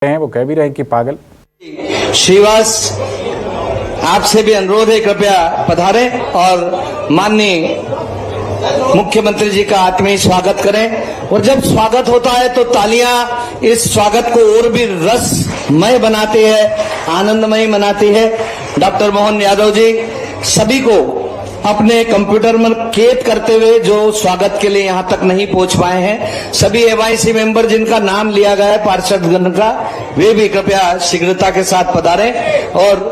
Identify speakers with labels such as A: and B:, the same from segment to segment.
A: हैं, वो कह भी रहे हैं कि पागल।
B: श्रीवास, आपसे भी अनुरोध है, कृपया पधारें और माननीय मुख्यमंत्री जी का आत्मीय स्वागत करें। और जब स्वागत होता है तो तालियां इस स्वागत को और भी रसमय बनाती है, आनंदमय बनाती है। डॉक्टर मोहन यादव जी सभी को अपने कंप्यूटर में कैद करते हुए जो स्वागत के लिए यहां तक नहीं पहुंच पाए हैं, सभी एमआईसी मेंबर जिनका नाम लिया गया है पार्षदगण का, वे भी कृपया शीघ्रता के साथ पधारें। और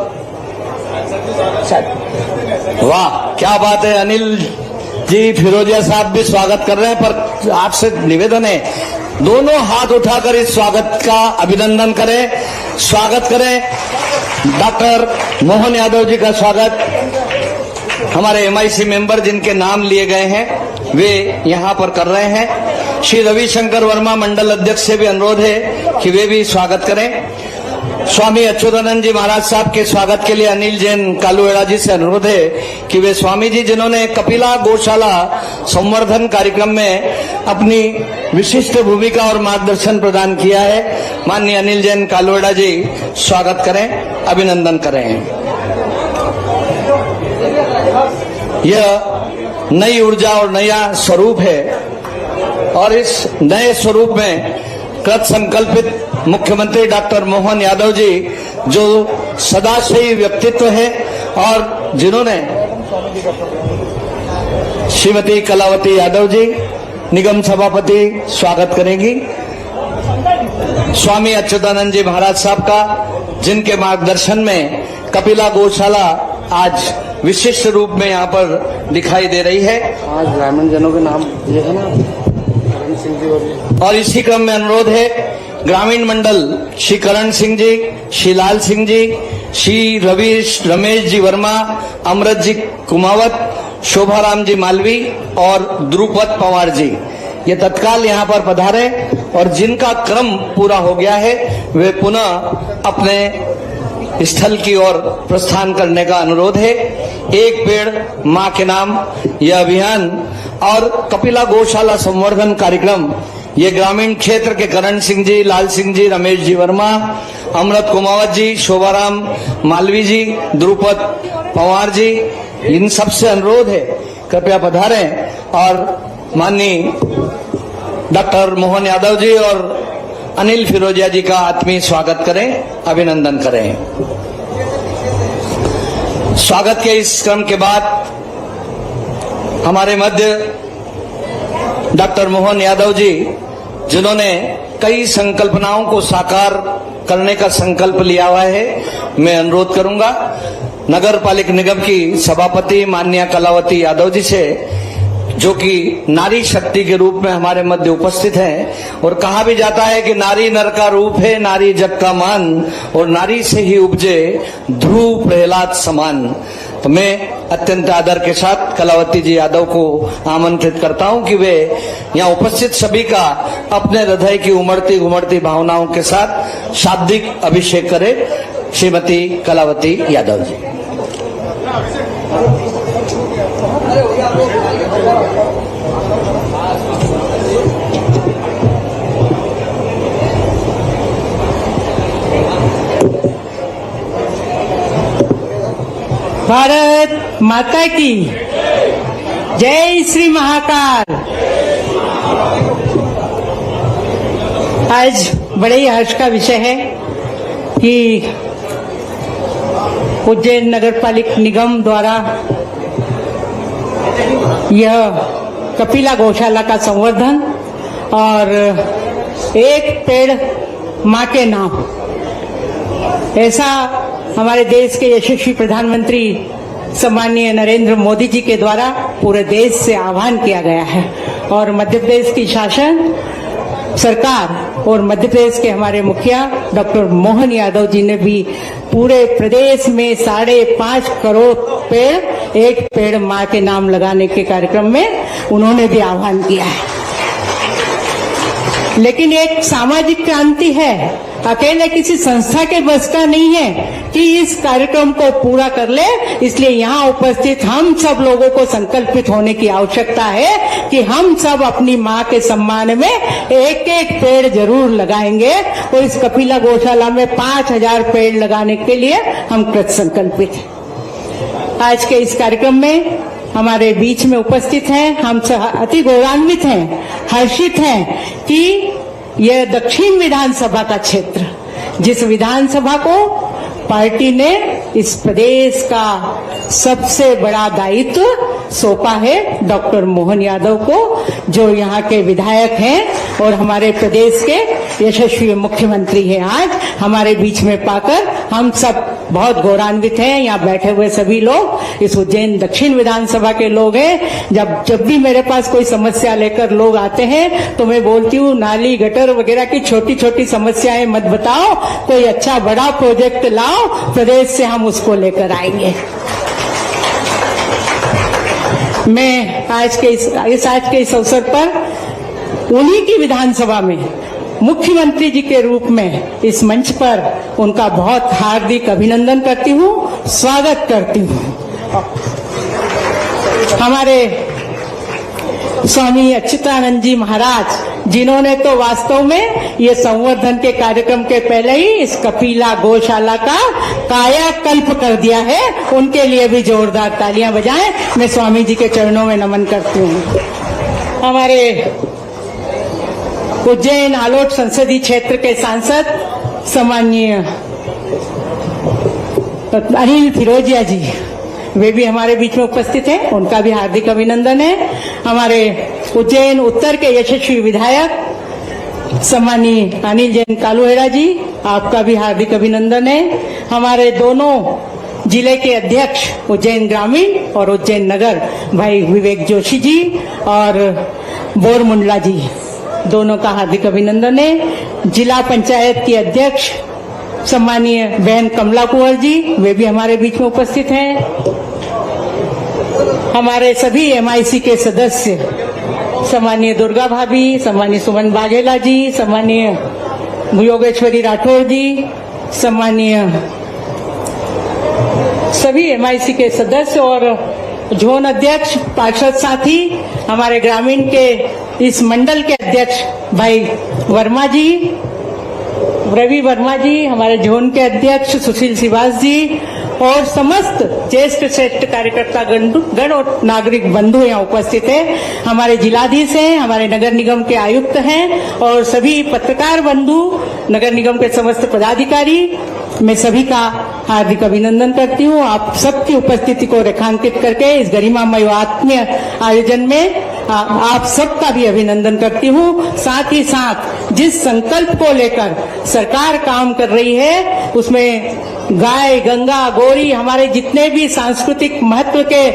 B: वाह क्या बात है, अनिल जी फिरोजिया साहब भी स्वागत कर रहे हैं, पर आपसे निवेदन है दोनों हाथ उठाकर इस स्वागत का अभिनंदन करें, स्वागत करें। डॉक्टर मोहन यादव जी का स्वागत हमारे एमआईसी मेंबर जिनके नाम लिए गए हैं वे यहां पर कर रहे हैं। श्री रविशंकर वर्मा मंडल अध्यक्ष से भी अनुरोध है कि वे भी स्वागत करें। स्वामी अच्युतानंद जी महाराज साहब के स्वागत के लिए अनिल जैन कालुवेड़ा जी से अनुरोध है कि वे स्वामी जी जिन्होंने कपिला गौशाला संवर्धन कार्यक्रम में अपनी विशिष्ट भूमिका और मार्गदर्शन प्रदान किया है, माननीय अनिल जैन कालुवेड़ा जी स्वागत करें, अभिनंदन करें। यह नई ऊर्जा और नया स्वरूप है और इस नए स्वरूप में कृत संकल्पित मुख्यमंत्री डॉक्टर मोहन यादव जी जो सदाशयी व्यक्तित्व है और जिन्होंने श्रीमती कलावती यादव जी निगम सभापति स्वागत करेंगी। स्वामी अच्युतानंद जी महाराज साहब का जिनके मार्गदर्शन में कपिला गौशाला आज विशिष्ट रूप में यहाँ पर दिखाई दे रही है।
C: आज ग्रामीण जनों के नाम ये है ना, करण सिंह जी।
B: और इसी क्रम में अनुरोध है ग्रामीण मंडल श्री करण सिंह जी, श्री लाल सिंह जी, श्री रमेश जी वर्मा, अमृत जी कुमावत, शोभाराम जी मालवी और द्रुपद पवार जी ये तत्काल यहाँ पर पधारे और जिनका क्रम पूरा हो गया है वे पुनः अपने स्थल की ओर प्रस्थान करने का अनुरोध है। एक पेड़ मां के नाम यह अभियान और कपिला गौशाला संवर्धन कार्यक्रम ये ग्रामीण क्षेत्र के करण सिंह जी, लाल सिंह जी, रमेश जी वर्मा, अमृत कुमावत जी, शोभाराम मालवी जी, द्रुपद पवार जी, इन सबसे अनुरोध है कृपया पधारें और माननीय डॉक्टर मोहन यादव जी और अनिल फिरोजिया जी का आत्मीय स्वागत करें, अभिनंदन करें। स्वागत के इस क्रम के बाद हमारे मध्य डॉक्टर मोहन यादव जी जिन्होंने कई संकल्पनाओं को साकार करने का संकल्प लिया हुआ है, मैं अनुरोध करूंगा नगर पालिका निगम की सभापति माननीय कलावती यादव जी से, जो कि नारी शक्ति के रूप में हमारे मध्य उपस्थित हैं। और कहा भी जाता है कि नारी नर का रूप है, नारी जग का मान, और नारी से ही उपजे ध्रुव प्रहलाद समान। तो मैं अत्यंत आदर के साथ कलावती जी यादव को आमंत्रित करता हूं कि वे यहाँ उपस्थित सभी का अपने हृदय की उमड़ती उमड़ती भावनाओं के साथ शाब्दिक अभिषेक करें। श्रीमती कलावती यादव जी।
D: भारत माता की जय श्री महाकाल। आज बड़े ही हर्ष का विषय है कि उज्जैन नगर पालिका निगम द्वारा यह कपिला गौशाला का संवर्धन और एक पेड़ मां के नाम, ऐसा हमारे देश के यशस्वी प्रधानमंत्री सम्माननीय नरेंद्र मोदी जी के द्वारा पूरे देश से आह्वान किया गया है। और मध्य प्रदेश की शासन सरकार और मध्य प्रदेश के हमारे मुखिया डॉक्टर मोहन यादव जी ने भी पूरे प्रदेश में 5.5 करोड़ पेड़ एक पेड़ मां के नाम लगाने के कार्यक्रम में उन्होंने भी आह्वान किया है। लेकिन एक सामाजिक क्रांति है अकेले किसी संस्था के बस का नहीं है कि इस कार्यक्रम को पूरा कर ले। इसलिए यहाँ उपस्थित हम सब लोगों को संकल्पित होने की आवश्यकता है कि हम सब अपनी माँ के सम्मान में एक एक पेड़ जरूर लगाएंगे और इस कपिला गौशाला में 5000 पेड़ लगाने के लिए हम कृत संकल्पित हैं। आज के इस कार्यक्रम में हमारे बीच में उपस्थित हैं, हम अति गौरवान्वित हैं, हर्षित हैं कि यह दक्षिण विधानसभा का क्षेत्र, जिस विधानसभा को पार्टी ने इस प्रदेश का सबसे बड़ा दायित्व सौंपा है डॉक्टर मोहन यादव को, जो यहाँ के विधायक हैं और हमारे प्रदेश के यशस्वी मुख्यमंत्री हैं। आज हमारे बीच में पाकर हम सब बहुत गौरवान्वित हैं। यहाँ बैठे हुए सभी लोग इस उज्जैन दक्षिण विधानसभा के लोग हैं। जब भी मेरे पास कोई समस्या लेकर लोग आते हैं तो मैं बोलती हूँ नाली गटर वगैरह की छोटी छोटी समस्याएं मत बताओ, कोई अच्छा बड़ा प्रोजेक्ट लाओ, प्रदेश से हम उसको लेकर आएंगे। मैं आज के इस अवसर पर उन्हीं की विधानसभा में मुख्यमंत्री जी के रूप में इस मंच पर उनका बहुत हार्दिक अभिनंदन करती हूँ, स्वागत करती हूँ। हमारे स्वामी अच्युतानंद जी महाराज, जिन्होंने तो वास्तव में ये संवर्धन के कार्यक्रम के पहले ही इस कपिला गौशाला का कायाकल्प कर दिया है, उनके लिए भी जोरदार तालियां बजाएं। मैं स्वामी जी के चरणों में नमन करती हूँ। हमारे उज्जैन आलोट संसदीय क्षेत्र के सांसद सम्माननीय अनिल फिरोजिया जी, वे भी हमारे बीच में उपस्थित हैं, उनका भी हार्दिक अभिनंदन है। हमारे उज्जैन उत्तर के यशस्वी विधायक सम्माननीय अनिल जैन कालूहेड़ा जी, आपका भी हार्दिक अभिनंदन है। हमारे दोनों जिले के अध्यक्ष उज्जैन ग्रामीण और उज्जैन नगर भाई विवेक जोशी जी और बोर मुंडला जी, दोनों का हार्दिक अभिनंदन है। जिला पंचायत की अध्यक्ष सम्मानीय बहन कमला कुंवर जी, वे भी हमारे बीच में उपस्थित हैं। हमारे सभी MIC के सदस्य सम्मानीय दुर्गा भाभी, सम्मानीय सुमन बाघेला जी, सम्मानीय योगेश्वरी राठौर जी, सम्मानीय सभी MIC के सदस्य और जोन अध्यक्ष, पार्षद साथी, हमारे ग्रामीण के इस मंडल के अध्यक्ष भाई वर्मा जी, रवि वर्मा जी, हमारे जोन के अध्यक्ष सुशील श्रीवास जी और समस्त ज्येष्ठ श्रेष्ठ कार्यकर्ता गण और नागरिक बंधु यहाँ उपस्थित हैं। हमारे जिलाधीश हैं, हमारे नगर निगम के आयुक्त हैं और सभी पत्रकार बंधु, नगर निगम के समस्त पदाधिकारी, मैं सभी का हार्दिक अभिनंदन करती हूँ। आप सबकी उपस्थिति को रेखांकित करके इस गरिमामय आत्मीय आयोजन में आप सबका भी अभिनंदन करती हूँ। साथ ही साथ जिस संकल्प को लेकर सरकार काम कर रही है, उसमें गाय, गंगा, गौरी, हमारे जितने भी सांस्कृतिक महत्व के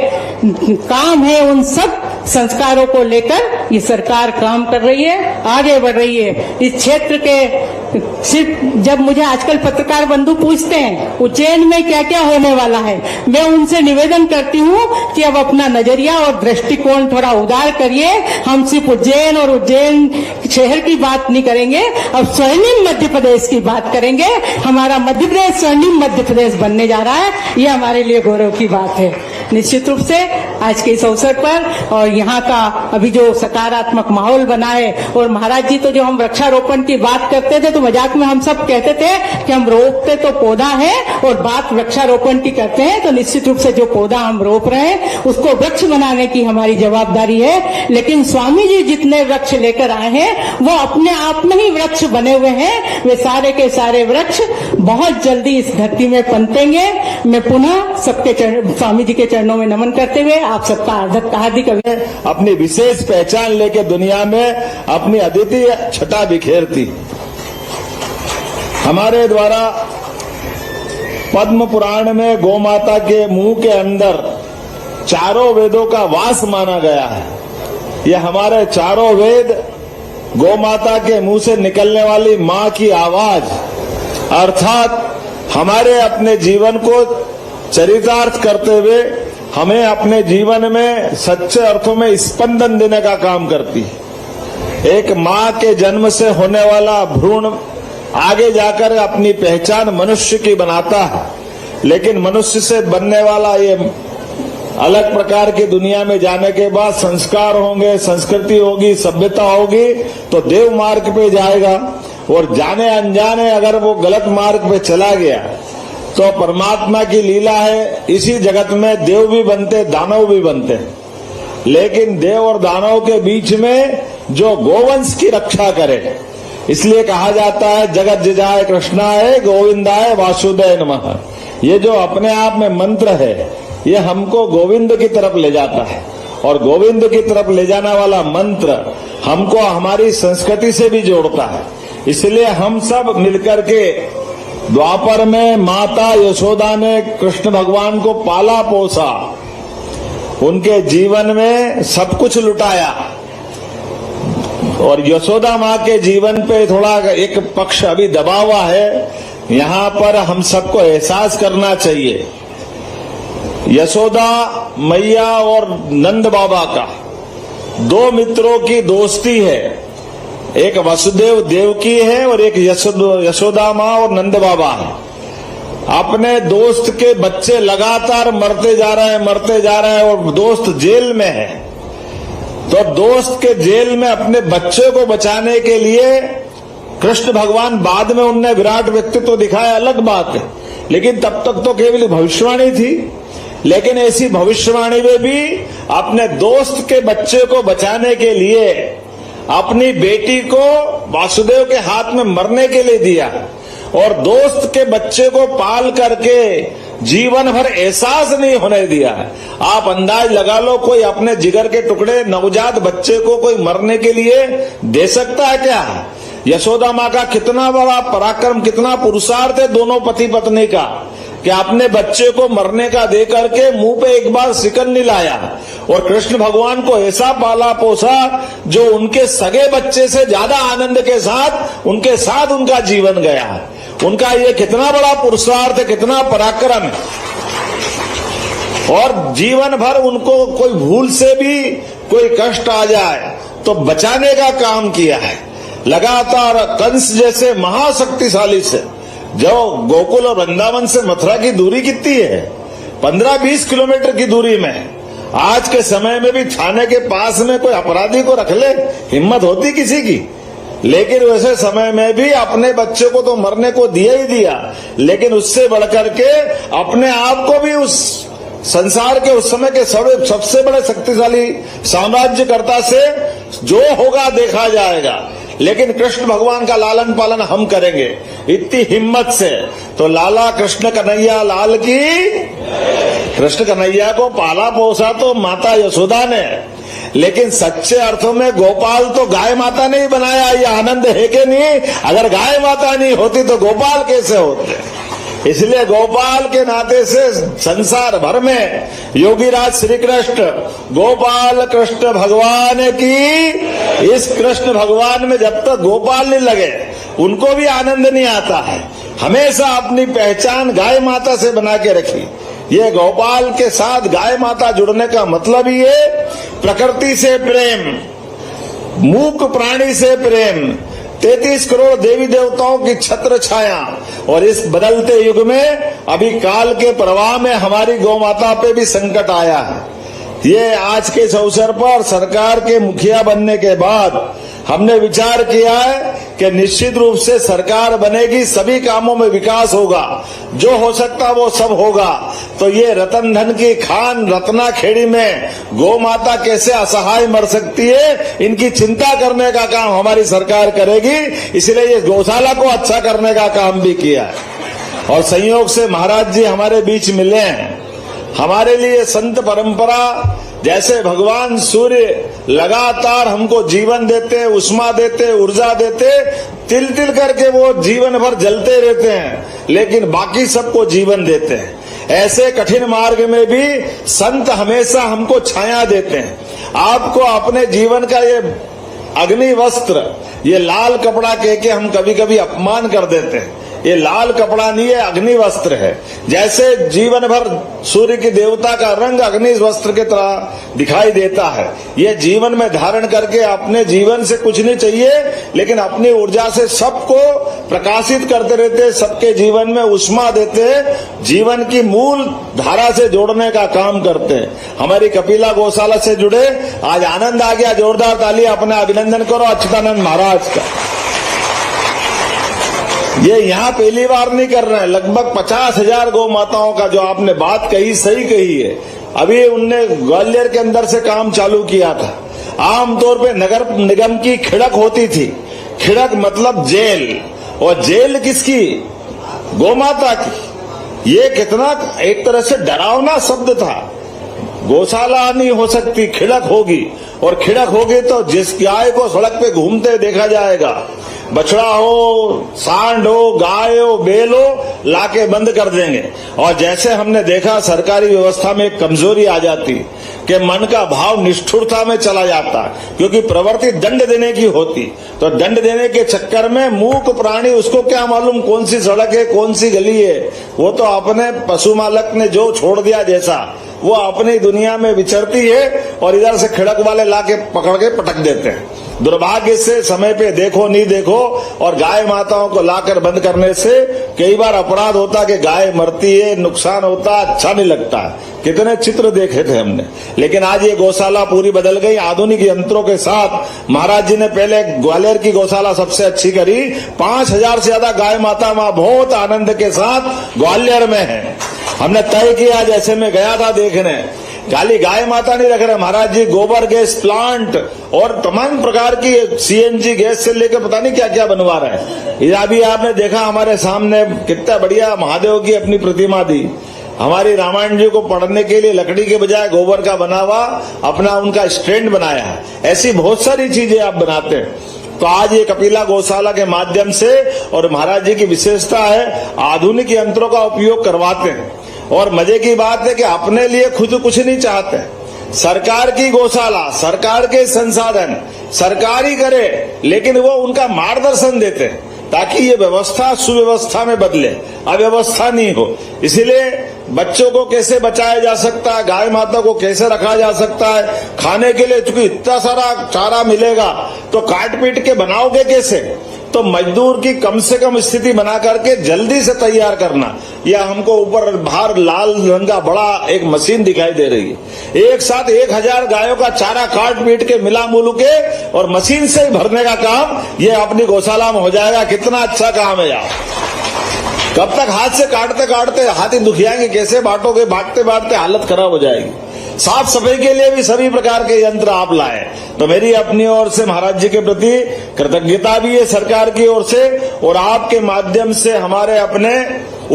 D: काम है, उन सब संस्कारों को लेकर ये सरकार काम कर रही है, आगे बढ़ रही है। इस क्षेत्र के सिर्फ जब मुझे आजकल पत्रकार बंधु पूछते हैं उज्जैन में क्या क्या होने वाला है, मैं उनसे निवेदन करती हूँ कि अब अपना नजरिया और दृष्टिकोण थोड़ा उदार करिए। हम सिर्फ उज्जैन और उज्जैन शहर की बात नहीं करेंगे, अब स्वर्णिम मध्य प्रदेश की बात करेंगे। हमारा मध्य प्रदेश स्वर्णिम मध्य प्रदेश बनने जा रहा है, ये हमारे लिए गौरव की बात है। निश्चित रूप से आज के इस अवसर पर और यहाँ का अभी जो सकारात्मक माहौल बना है, और महाराज जी तो जो हम वृक्षारोपण की बात करते थे तो मजाक में हम सब कहते थे कि हम रोपते तो पौधा है और बात वृक्षारोपण की करते हैं, तो निश्चित रूप से जो पौधा हम रोप रहे हैं उसको वृक्ष बनाने की हमारी जवाबदारी है। लेकिन स्वामी जी जितने वृक्ष लेकर आए हैं वो अपने आप में ही वृक्ष बने हुए हैं, वे सारे के सारे वृक्ष बहुत जल्दी इस धरती में पनपेंगे। मैं पुनः सबके स्वामी जी के चरणों में नमन करते हुए आप सबका हार्दिक अभिनंदन।
A: अपनी विशेष पहचान लेके दुनिया में अपनी अद्वितीय छटा बिखेरती। हमारे द्वारा पद्म पुराण में गौ माता के मुंह के अंदर चारों वेदों का वास माना गया है। ये हमारे चारों वेद गौ माता के मुंह से निकलने वाली मां की आवाज, अर्थात हमारे अपने जीवन को चरितार्थ करते हुए हमें अपने जीवन में सच्चे अर्थों में स्पंदन देने का काम करती है। एक मां के जन्म से होने वाला भ्रूण आगे जाकर अपनी पहचान मनुष्य की बनाता है, लेकिन मनुष्य से बनने वाला ये अलग प्रकार की दुनिया में जाने के बाद संस्कार होंगे, संस्कृति होगी, सभ्यता होगी, तो देव मार्ग पे जाएगा। और जाने अनजाने अगर वो गलत मार्ग पे चला गया तो परमात्मा की लीला है, इसी जगत में देव भी बनते, दानव भी बनते, लेकिन देव और दानव के बीच में जो गोवंश की रक्षा करे, इसलिए कहा जाता है जगत जिजाय कृष्णाय गोविंदाय वासुदेव नमः। ये जो अपने आप में मंत्र है, ये हमको गोविंद की तरफ ले जाता है, और गोविंद की तरफ ले जाने वाला मंत्र हमको हमारी संस्कृति से भी जोड़ता है। इसलिए हम सब मिलकर के द्वापर में माता यशोदा ने कृष्ण भगवान को पाला पोसा, उनके जीवन में सब कुछ लुटाया, और यशोदा माँ के जीवन पे थोड़ा एक पक्ष अभी दबा हुआ है, यहाँ पर हम सबको एहसास करना चाहिए। यशोदा मैया और नंद बाबा का दो मित्रों की दोस्ती है, एक वसुदेव देवकी है और एक यशोदा माँ और नंद बाबा है। अपने दोस्त के बच्चे लगातार मरते जा रहे हैं और दोस्त जेल में है, तो दोस्त के जेल में अपने बच्चे को बचाने के लिए कृष्ण भगवान, बाद में उनने विराट व्यक्तित्व दिखाया अलग बात है, लेकिन तब तक तो केवल भविष्यवाणी थी। लेकिन ऐसी भविष्यवाणी में भी अपने दोस्त के बच्चे को बचाने के लिए अपनी बेटी को वासुदेव के हाथ में मरने के लिए दिया, और दोस्त के बच्चे को पाल करके जीवन भर एहसास नहीं होने दिया। आप अंदाज लगा लो, कोई अपने जिगर के टुकड़े नवजात बच्चे को कोई मरने के लिए दे सकता है क्या? यशोदा माँ का कितना बड़ा पराक्रम, कितना पुरुषार्थ है दोनों पति पत्नी का, कि अपने बच्चे को मरने का दे करके मुंह पे एक बार सिकन नहीं लाया, और कृष्ण भगवान को ऐसा पाला पोसा जो उनके सगे बच्चे से ज्यादा आनंद के साथ उनका जीवन गया। उनका ये कितना बड़ा पुरुषार्थ है, कितना पराक्रम है। और जीवन भर उनको कोई भूल से भी कोई कष्ट आ जाए तो बचाने का काम किया है लगातार। कंस जैसे महाशक्तिशाली से, जो गोकुल और वृंदावन से मथुरा की दूरी कितनी है? 15-20 किलोमीटर की दूरी में। आज के समय में भी थाने के पास में कोई अपराधी को रख ले, हिम्मत होती किसी की? लेकिन वैसे समय में भी अपने बच्चे को तो मरने को दिया ही दिया, लेकिन उससे बढ़कर के अपने आप को भी उस संसार के उस समय के सबसे बड़े शक्तिशाली साम्राज्यकर्ता से जो होगा देखा जाएगा, लेकिन कृष्ण भगवान का लालन पालन हम करेंगे इतनी हिम्मत से। तो लाला कृष्ण कन्हैया लाल की। कृष्ण कन्हैया को पाला पोसा तो माता यशोदा ने, लेकिन सच्चे अर्थों में गोपाल तो गाय माता ने ही बनाया। ये आनंद है कि नहीं? अगर गाय माता नहीं होती तो गोपाल कैसे होते? इसलिए गोपाल के नाते से संसार भर में योगीराज श्री कृष्ण गोपाल कृष्ण भगवान की। इस कृष्ण भगवान में जब तक गोपाल नहीं लगे उनको भी आनंद नहीं आता है। हमेशा अपनी पहचान गाय माता से बना के रखी। ये गोपाल के साथ गाय माता जुड़ने का मतलब ही है प्रकृति से प्रेम, मूक प्राणी से प्रेम, 33 करोड़ देवी देवताओं की छत्र छाया। और इस बदलते युग में अभी काल के प्रवाह में हमारी गौ माता पे भी संकट आया है। ये आज के इस अवसर पर सरकार के मुखिया बनने के बाद हमने विचार किया है कि निश्चित रूप से सरकार बनेगी, सभी कामों में विकास होगा, जो हो सकता वो सब होगा। तो ये रतन धन की खान रत्ना खेड़ी में गौ माता कैसे असहाय मर सकती है, इनकी चिंता करने का काम हमारी सरकार करेगी। इसलिए ये गौशाला को अच्छा करने का काम भी किया है। और संयोग से महाराज जी हमारे बीच मिले हैं। हमारे लिए संत परंपरा, जैसे भगवान सूर्य लगातार हमको जीवन देते, उष्मा देते, ऊर्जा देते, तिल तिल करके वो जीवन भर जलते रहते हैं, लेकिन बाकी सबको जीवन देते हैं। ऐसे कठिन मार्ग में भी संत हमेशा हमको छाया देते हैं। आपको अपने जीवन का ये अग्नि वस्त्र, ये लाल कपड़ा कह के हम कभी कभी अपमान कर देते हैं। ये लाल कपड़ा नहीं है, अग्नि वस्त्र है। जैसे जीवन भर सूर्य की देवता का रंग अग्नि वस्त्र की तरह दिखाई देता है, ये जीवन में धारण करके अपने जीवन से कुछ नहीं चाहिए, लेकिन अपनी ऊर्जा से सबको प्रकाशित करते रहते, सबके जीवन में उष्मा देते, जीवन की मूल धारा से जोड़ने का काम करते हैं। हमारी कपिला गौशाला से जुड़े आज आनंद आ गया। जोरदार ताली, अपना अभिनंदन करो अच्युतानंद महाराज का। ये यहाँ पहली बार नहीं कर रहे हैं, लगभग 50,000 गौ माताओं का जो आपने बात कही सही कही है। अभी उनने ग्वालियर के अंदर से काम चालू किया था। आमतौर पे नगर निगम की खिड़क होती थी, खिड़क मतलब जेल, और जेल किसकी? गौ माता की। ये कितना एक तरह से डरावना शब्द था। गौशाला नहीं हो सकती, खिड़क होगी, और खिड़क होगी तो जिस गाय को सड़क पे घूमते देखा जाएगा, बछड़ा हो, सांड हो, गाय हो, बैल हो, लाके बंद कर देंगे। और जैसे हमने देखा सरकारी व्यवस्था में एक कमजोरी आ जाती कि मन का भाव निष्ठुरता में चला जाता, क्योंकि प्रवृत्ति दंड देने की होती, तो दंड देने के चक्कर में मूक प्राणी, उसको क्या मालूम कौन सी सड़क है, कौन सी गली है, वो तो अपने पशु मालक ने जो छोड़ दिया जैसा, वो अपनी दुनिया में विचरती है, और इधर से खिड़क वाले लाके पकड़ के पटक देते हैं। दुर्भाग्य से समय पे देखो नहीं देखो, और गाय माताओं को लाकर बंद करने से कई बार अपराध होता कि गाय मरती है, नुकसान होता, अच्छा नहीं लगता। कितने चित्र देखे थे हमने, लेकिन आज ये गौशाला पूरी बदल गई आधुनिक यंत्रों के साथ। महाराज जी ने पहले ग्वालियर की गौशाला सबसे अच्छी करी, 5,000 से ज्यादा गाय माता वहां बहुत आनंद के साथ ग्वालियर में है। हमने तय किया, जैसे मैं गया था देखने, खाली गाय माता नहीं रख रहे महाराज जी, गोबर गैस प्लांट और तमाम प्रकार की सीएनजी गैस से लेकर पता नहीं क्या क्या बनवा रहे हैं। ये अभी आपने देखा हमारे सामने कितना बढ़िया महादेव की अपनी प्रतिमा दी। हमारी रामायण जी को पढ़ने के लिए लकड़ी के बजाय गोबर का बना हुआ अपना उनका स्टैंड बनाया है। ऐसी बहुत सारी चीजें आप बनाते हैं। तो आज ये कपिला गौशाला के माध्यम से, और महाराज जी की विशेषता है आधुनिक यंत्रों का उपयोग करवाते हैं। और मजे की बात है कि अपने लिए खुद कुछ नहीं चाहते, सरकार की गौशाला, सरकार के संसाधन सरकार ही करे, लेकिन वो उनका मार्गदर्शन देते हैं ताकि ये व्यवस्था सुव्यवस्था में बदले, अव्यवस्था नहीं हो। इसीलिए बच्चों को कैसे बचाया जा सकता है, गाय माता को कैसे रखा जा सकता है, खाने के लिए चूंकि इतना सारा चारा मिलेगा तो काट पीट के बनाओगे कैसे, तो मजदूर की कम से कम स्थिति बना करके जल्दी से तैयार करना। यह हमको ऊपर बाहर लाल रंग का बड़ा एक मशीन दिखाई दे रही है, एक साथ 1,000 गायों का चारा काट पीट के मिला मुलू के और मशीन से ही भरने का काम ये अपनी गौशाला में हो जाएगा। कितना अच्छा काम है यार। कब तक हाथ से काटते काटते हाथ ही दुखियाएंगे, कैसे बांटोगे, बांटते बांटते हालत खराब हो जाएगी। साफ सफाई के लिए भी सभी प्रकार के यंत्र आप लाए, तो मेरी अपनी ओर से महाराज जी के प्रति कृतज्ञता भी है सरकार की ओर से, और आपके माध्यम से हमारे अपने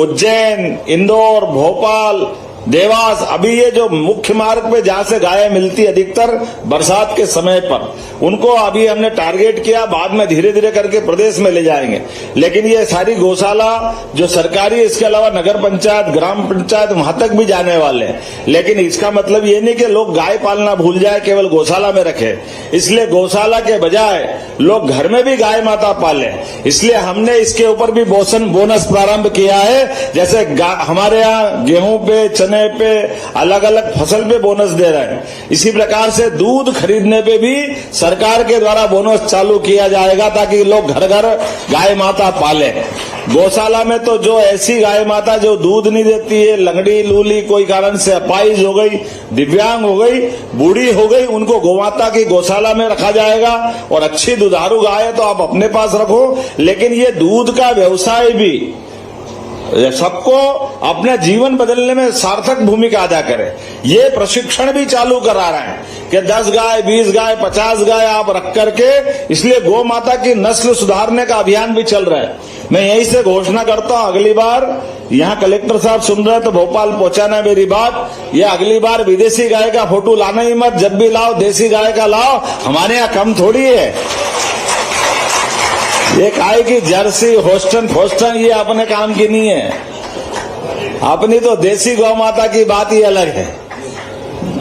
A: उज्जैन, इंदौर, भोपाल, देवास, अभी ये जो मुख्य मार्ग पे जहां से गायें मिलती अधिकतर बरसात के समय पर, उनको अभी हमने टारगेट किया, बाद में धीरे धीरे करके प्रदेश में ले जाएंगे। लेकिन ये सारी गौशाला जो सरकारी, इसके अलावा नगर पंचायत, ग्राम पंचायत, वहां तक भी जाने वाले हैं। लेकिन इसका मतलब ये नहीं कि लोग गाय पालना भूल जाए, केवल गौशाला में रखे। इसलिए गौशाला के बजाय लोग घर में भी गाय माता पाले, इसलिए हमने इसके ऊपर भी बोनस प्रारंभ किया है। जैसे हमारे यहाँ गेहूं पे, चने पे, अलग अलग फसल पे बोनस दे रहे हैं, इसी प्रकार से दूध खरीदने पे भी सरकार के द्वारा बोनस चालू किया जाएगा ताकि लोग घर घर गाय माता पाले। गौशाला में तो जो ऐसी गाय माता जो दूध नहीं देती है, लंगड़ी लूली, कोई कारण से अपाहिज हो गई, दिव्यांग हो गई, बूढ़ी हो गई, उनको गौमाता की गौशाला में रखा जाएगा। और अच्छी दुधारू गाय है तो आप अपने पास रखो, लेकिन ये दूध का व्यवसाय भी सबको अपना जीवन बदलने में सार्थक भूमिका अदा करे। ये प्रशिक्षण भी चालू करा रहे हैं कि 10 गाय, 20 गाय, 50 गाय आप रख करके, इसलिए गौ माता की नस्ल सुधारने का अभियान भी चल रहा है। मैं यहीं से घोषणा करता हूं, अगली बार यहाँ कलेक्टर साहब सुन रहे हैं तो भोपाल पहुंचाना मेरी बात, ये अगली बार विदेशी गाय का फोटो लाना ही मत, जब भी लाओ देसी गाय का लाओ, हमारे यहाँ कम थोड़ी है। ये गाय की जर्सी, होस्टन ये अपने काम की नहीं है, अपनी तो देसी गौ माता की बात ही अलग है।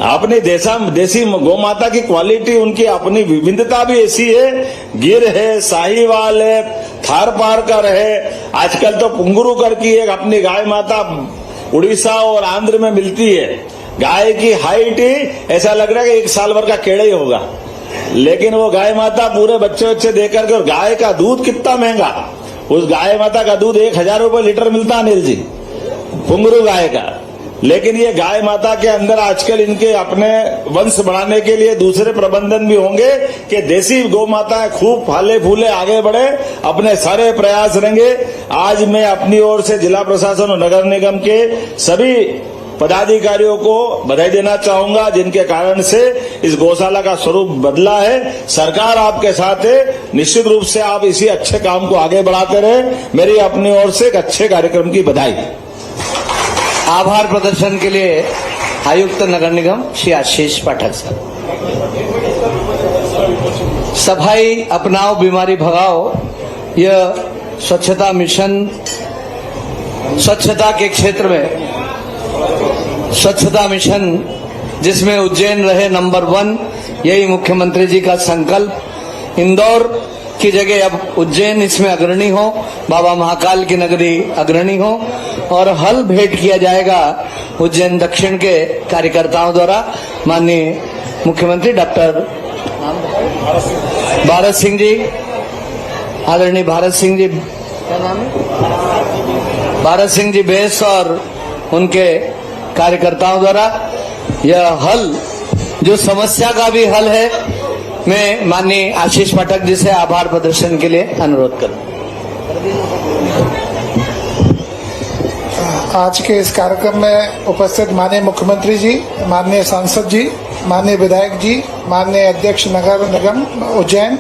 A: अपनी देसी गौ माता की क्वालिटी, उनकी अपनी विभिन्नता भी ऐसी है, गिर है, साहीवाल है, थार पार का रहे। आजकल तो पुंगरू कर की एक अपनी गाय माता उड़ीसा और आंध्र में मिलती है। गाय की हाइट ही ऐसा लग रहा है कि 1 साल भर का केड़ा ही होगा, लेकिन वो गाय माता पूरे बच्चे देकर के, और गाय का दूध कितना महंगा, उस गाय माता का दूध 1000 रुपए लीटर मिलता अनिल जी, पुंगरू गाय का। लेकिन ये गाय माता के अंदर आजकल इनके अपने वंश बढ़ाने के लिए दूसरे प्रबंधन भी होंगे कि देसी गौ माताएं खूब फले फूले आगे बढ़े, अपने सारे प्रयास रहेंगे। आज मैं अपनी ओर से जिला प्रशासन और नगर निगम के सभी पदाधिकारियों को बधाई देना चाहूंगा, जिनके कारण से इस गौशाला का स्वरूप बदला है। सरकार आपके साथ है, निश्चित रूप से आप इसी अच्छे काम को आगे बढ़ाते रहे। मेरी अपनी ओर से एक अच्छे कार्यक्रम की बधाई।
B: आभार प्रदर्शन के लिए आयुक्त नगर निगम श्री आशीष पाठक साहब। सफाई अपनाओ बीमारी भगाओ, यह स्वच्छता मिशन, स्वच्छता के क्षेत्र में स्वच्छता मिशन जिसमें उज्जैन रहे नंबर 1, यही मुख्यमंत्री जी का संकल्प। इंदौर की जगह अब उज्जैन इसमें अग्रणी हो, बाबा महाकाल की नगरी अग्रणी हो, और हल भेंट किया जाएगा उज्जैन दक्षिण के कार्यकर्ताओं द्वारा। माननीय मुख्यमंत्री डॉक्टर भारत सिंह जी, आदरणीय भारत सिंह जी, क्या नाम है, भारत सिंह जी बेस और उनके कार्यकर्ताओं द्वारा यह हल, जो समस्या का भी हल है, मैं माननीय आशीष पाठक जी से आभार प्रदर्शन के लिए अनुरोध करूं।
E: आज के इस कार्यक्रम में उपस्थित माननीय मुख्यमंत्री जी, माननीय सांसद जी, माननीय विधायक जी, माननीय अध्यक्ष नगर निगम उज्जैन,